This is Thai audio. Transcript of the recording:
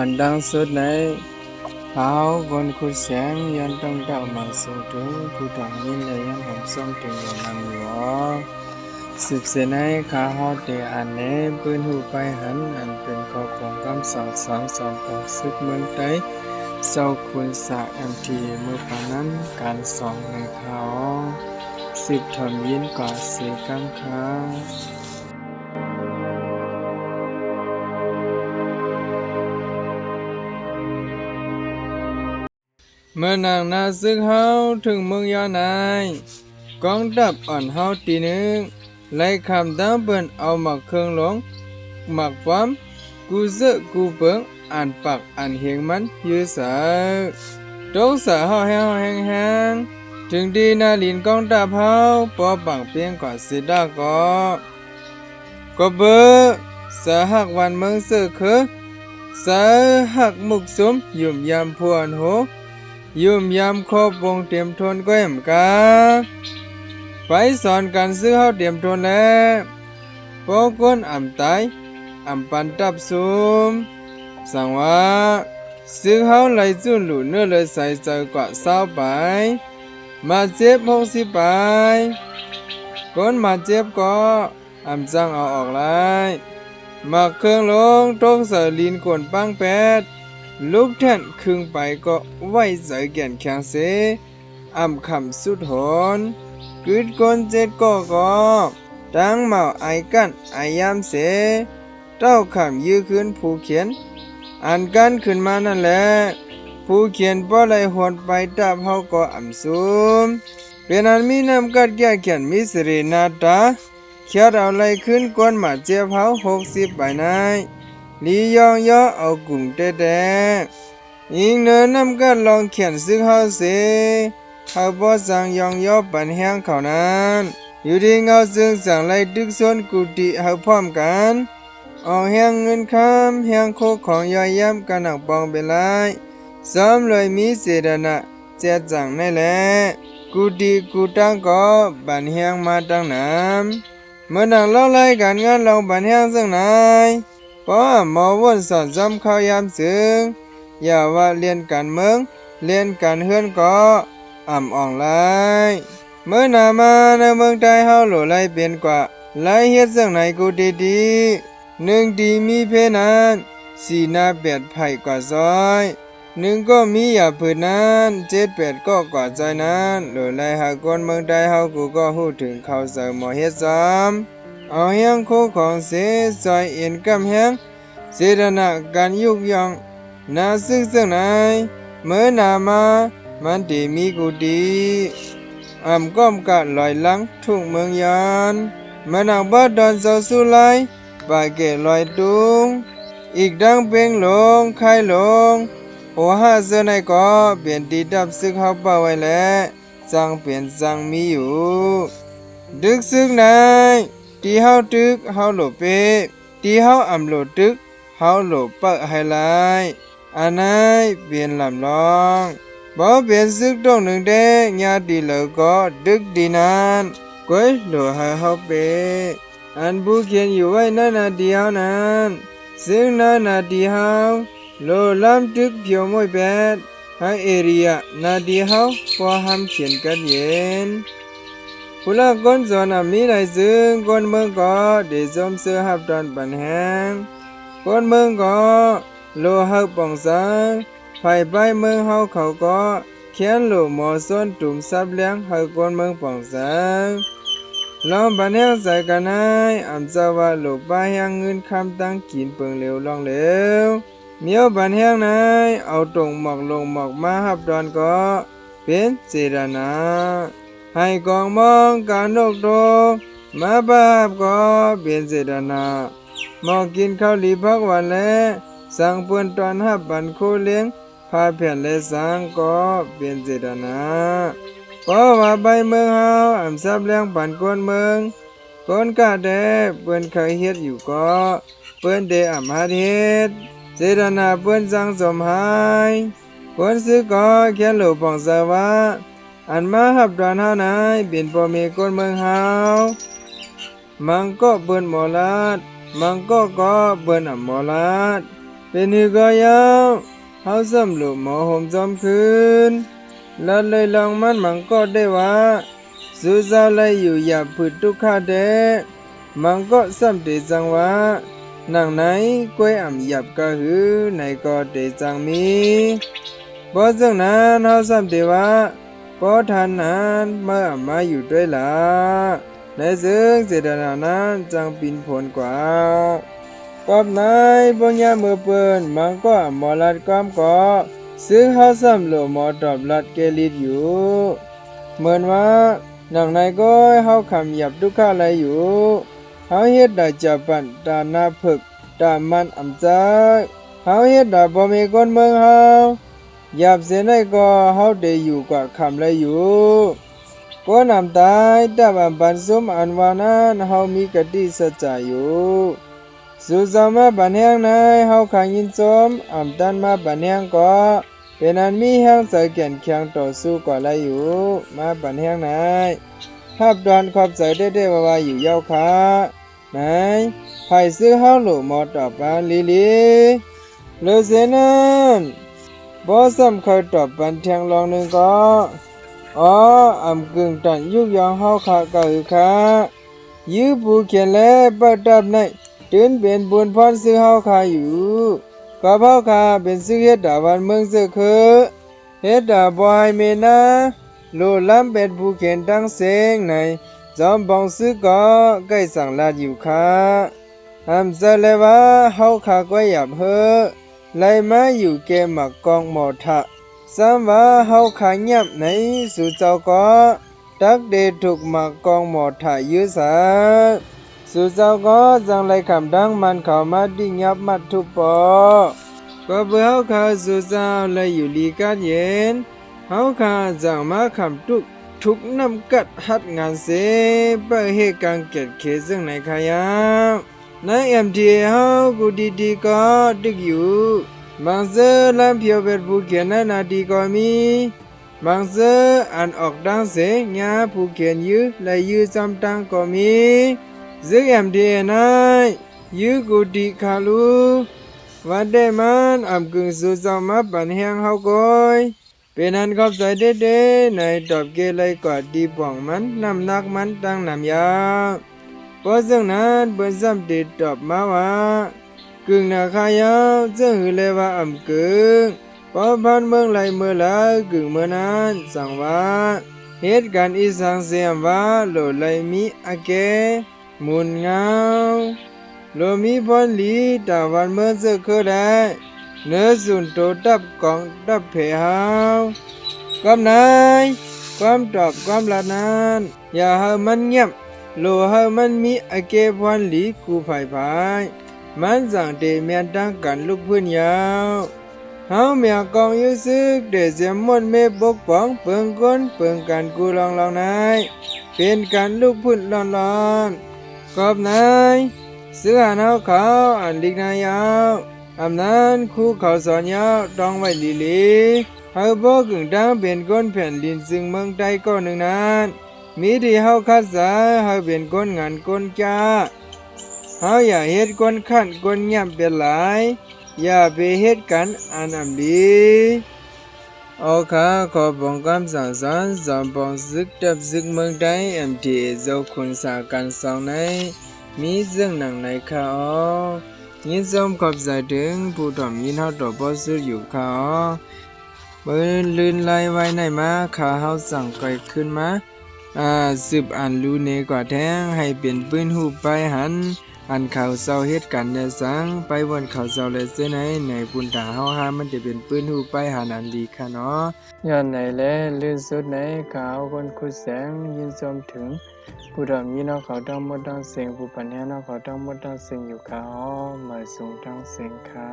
อันดังสุดในเขาบนคุดแสงยันต้องดาวมาส่งถึงผู้ทางยินเลยยังผมส่งถึงอย่างนั้นอยู่สืบเสนให้ข้าฮอดเดอันเนปืนหูไปหันอันเป็นข้อของคำสอนสองของซึกเมืองไต้เจ้าคุณสาแอมทีเมื่อปานนั้นการสองในเขาสืบทนยินก่อเสียกำค้าเมื่อนางนาซึกเฮาถึงเมืองยานายกองทัพอ่อนเฮาตีหนึ่งไล่คำดังเปิ้นเอาหมักเครื่องหลงหมักความกูเซกูเปิงอ่านปากอ่านเหียงมันยื้อสาตกสาเฮาแห้งถึงดีนาลินกองทัพเฮาปอปังเปียงกว่าสิดาก็เบอสาหักวันเมืองเสือคือสาหักมุกสมยุ่มยามพวนโหยุ่มยามครบวงเตรียมทนก็เอ็มกาไปสอนกันซื้อเฮาเตรียมทนแล้วพวกคนอ่ำตายอ่ำปันตับซุมสั่งว่าซื้อเฮาไหลจุนหลุเนื้อเลยใส่ใจกว่าเศร้าไปมาเจ็บ60ไปคนมาเจ็บก็อ่ำจังเอาออกเลยมาเครื่องลงตรงเสลินกวนปังแปดลูกแท่นครึ่งไปก็ไว้ใจแก่นแข็งเสอ่ำคำสุดหนกึดกนเจ็ดก็ตั้งเมาไอกันไอยามเสเต้าคำยื้อขึ้นผู้เขียนอ่านกันขึ้นมานั่นแหละผู้เขียนป้อไหลหดไปตับเฮาก็อ่ำซุมเป็นอันมีน้ำกัดแก่เขียนมิสรีนาตาเขียดเอาไหลขึ้นก้นมาเจ็บเฮา60ไปไหนลียองย่อเอากุ่งเตะยิงเนินน้ำกัดลองเขียนซึกเฮาเสเฮาบ่สั่งยองย่อปันแห้งเขานั้นอยู่ที่เงาซึ่งสั่งไล่ดึกซนกุฏิเฮาพร้อมกันออกแห้งเงินคำแห้งโคของย่อยย้ำกันหนักปองเป็นไรซ้อมเลยมีเสดนะแจดจังในแหละกุฏิกูตั้งก็บันแห้งมาตั้งน้ำเมื่อนังเล่าไล่กันงานลองบันแห้งซึ่งไหนเพราะหมอวนสอนซ้ำเข้ายามซึ่งอย่าว่าเรียนการเมืองเรียนการเฮือนก็อ่ำอ่องไลเมื่อนามาในเมืองไทยเฮาโหลไล่เปลี่ยนกว่าไล่เฮ็ดซึ่งไหนกูดีหนึ่งดีมีเพนั้นสีนาแปดไผ่กว่าซอยหนึ่งก็มีอย่าผืนนั้น7-8ก็กว่าใจนั้นโหลไล่หากคนเมืองไทยเฮากูก็ฮู้ถึงเขาเสหมอเฮ็ดซ้ำเอาแห้งโคของเสซอยเอ็นกำแห้งเสดนะการยุกยองนาซึ่งไหนเมื่อนามามันดีมีกูดีอ่ำก้อมกะลอยหลังทุ่งเมืองยานมันเอาบ้าดอนเจ้าสู้ไลปาเกะลอยตุงอีกดังเป่งลงไข่ลงโอห้าเสื้อในก็เปลี่ยนดีดับซึกเฮาป่าไว้แล้วจังเปลี่ยนจังมีอยู่ดึกซึกไหนที่เฮาตึกเฮาโหลเปที่เฮาอ่ำโหลตึกเฮาโหลเปะให้ไลอันไหนเปลี่ยนลำลองบ่เปลี่ยนซึกต้องหนึ่งเด้ญาติเหลือก็ดึกดีนั้นก้อยโหลให้เฮาเปอันผู้เขียนอยู่ไว้นั่นนาเดียวนั้นซึ่งนั่นนาเดียวโลลำตึกเพียวมวยแปดให้เอเรียนาเดียวพอหำเขียนกันเย็นผู้ละคนสอนมีหลายซึ่งคนเมืองก็ได้สมเสือหับดอนปันแหงคนเมืองก็โลหักป่องสังไผ่ใบเมืองเฮาเขาก็เขียนโลหมอส้นตุ่มซับเลี้ยงให้คนเมืองป่องสังลองบันแห้งใส่กันให้อำจะว่าโลป้าแห้งเงินคำตั้งกินเปิงเหลวลองเหลวเมียวบันแห้งไหนเอาตรงหมอกลงหมอกมาหับดอนก็เป็นเจรนาให้กองมองการนกโตมาบาบก็เป็นเจรนาหมอกกินข้าวหลีพักวันและสั่งเปื้อนตอนหับบันโคเลี้ยงพาเพียนและสังก็เป็นเจรนาเพราะว่าใบเมืองเฮาอำซับเลี้ยงปันคนเมืองคนกะแดเปิ้นเคยเฮ็ดอยู่ก็เปิ้นได้อำหาเฮ็ดเจรนาเปิ้นสังสมหายคนซื้อก็เขียนโลปองสวะอันมาหับดอนเฮานั้นเป็นบ่มีคนเมืองเฮามังก็เปิ้นหมอลาดมังก็เปิ้นอำหมอลาด เป็นหือก็ยาวเฮาสำลุหมอห่มจอมคืนลัดเลยลองมันมังก็ได้ว่าสุเจ้าเลยอยู่อย่าผืดทุกข้าเดมังก็ซ้ำเตจังว่านังไหนกล้วยอ่ำหยับก็หือไหนก็เตจังมีเพราะจังนั้นเฮาซ้ำเตว่าเพราะทานนั้นเมื่อมาอยู่ด้วยล่ะในซึ่งเจตนานั้นจังปินผลกว่ากับนายปัญญาเมื่อเปิ้นมันก็หมอลัดก้อมก็ซึ่งเฮาซ้ำโลหมอตอบลัดเกลิดอยู่เหมือนว่านังไหนก็เฮาคำหยับทุกข้าไรอยู่เฮาเฮ็ดได้จับปันตาหน้าผึกตามันอำจักเฮาเฮ็ดได้บ่มีคนเมืองเฮาหยับเสียได้ก็เฮาได้อยู่กว่าคำไรอยู่ก็นำตายตับอันปันสมอันวานั้นเฮามีกติสัจจะอยู่สุจามาบันแห่งในเฮาขังยินจมอำตันมาบันแห่งก็เป็นอันมีแห่งใจแก่นแข็งต่อสู้ก็ไรอยู่มาบันแห่งในทับดอนขอบใจได้ว่าอยู่เย้าค่ะไหนไผซื้อเฮาโหลหมอตอบปานลีเลเสนั้นบ่ซ้ำเคยตอบปันแทงลองหนึ่งก็อ๋ออำกึ่งตันยุกยองเฮาค่ะก็คือค่ะยื้อผู้เขียนและประดับในตื่นเป็นบุญพรซื้อเฮาค่ะอยู่ก็เฮาค่ะเป็นซื้อเฮ็ดดาวันเมืองซื้อคือเฮ็ดดาบ่ให้เมนาโลลำเป็ดผู้เขียนตั้งเสียงในจอมบองซื้อก็ใกล้สั่งลาดอยู่ค่ะหำจะเลยว่าเฮาค่ะก็หยับเฮอไล่มาอยู่เกมหมักกองหมอทะซ้ำว่าเฮาขาเงียบในสู่เจ้าก็ตักเดถูกหมักกองหมอทะยื้อสาสู่เจ้าก็จังไรคำดังมันเข้ามาดิ้งยับมัดทุบปอก็เบื่อเฮาขาสู่เจ้าเลยอยู่ลีกัดเย็นเฮาขาจังมาคำทุกน้ำกัดหัดงานเสเปิดเหตุการณ์เกิดเขซึ่งในขยะในMTA เฮากูดีๆก็ดึกอยู่บางเสือลำเพียวเป็ดผู้เขียนในนาดีก็มีบางเสืออ่านออกดังเสียงาผู้เขียนยื้อและยื้อจำตังก็มีซึ่งMTA นั้นยื้อกูดีคาลูวันได้มันอำกึ่งสู่เจ้ามาปันแหงเฮาก้อยเป็นอันขอบใจเด้ๆในตอบเกเลยกว่าดีป่องมันน้ำหนักมันตั้งน้ำยาเพราะซึ่งนั้นเปิ้นซ้ำติดตอบมาว่ากึ่งนาคายาวจึงหือเลยว่าอำกึ่งพอพันเมืองไหลเมื่อละกึ่งเมื่อนั้นสั่งว่าเหตุการณ์อีสังเสียมว่าโลไหลมีอาเกหมุนเงาโลมีพรลีตาวันเมื่อเจอคือได้เนื้อสุนโตดับกองดับเพหาวกำนายความตอบความละนั้นอย่าให้มันเงียบโลให้มันมีอาเกพรลีกูไผ่มันสั่งเดเมียนตั้งกันลูกพื้นยาวเฮาเมียกองอยู่ซึกเดเสียมมนเมบกป้องเปิงก้นเปิงกันกูลองนายเป็นการลูกพื้นร้อนกอบนายเสื้อหนาวขาวอันลิกนายาวอำนั้นคู่เขาสอนยาวต้องไว้ลีเฮาบ่กึ่งดังเป็นก้นแผ่นดินซึ่งเมืองใดก็หนึ่งนั้นมีที่เฮาคัดสรรเฮาเป็นก้นงานก้นจ้าเฮาอย่าเฮ็ดก้นขันก้นเงียบเป็นหลายอย่าไปเฮ็ดกันอันอำดีเอาค่ะขอบอกคำสั่งสอนจอมปองซึกดับซึกเมืองใดMTA เจ้าคุณสาการสองในมีเรื่องหนังในค่ะอ๋อยินส้มขอบใจถึงผู้ถ่อมยินเฮาต่อบ่ซื้ออยู่ค่ะอ๋อเบิ่นลื่นไหลไว้ในมาข้าเฮาสั่งไกขึ้นมาสืบอ่านรู้เนกว่าแท้งให้เป็นปืนหูไปหันอันข่าวเศร้าเฮ็ดกันเนี่ยสังไปวันข่าวเศร้าเลยเส้นในปุ่นตาเฮาหามันจะเป็นปืนหูไปหันอันดีค่ะเนาะย้อนไหนแลลื่นสุดไหนขาวคนคุดแสงยินชมถึงผู้ดำยินเอาเขาต้องมดต้องเสียงผู้ปัญญาเอาเขาต้องมดต้องเสียงอยู่ค่ะอ๋อมาสูงต้องเสียงค่ะ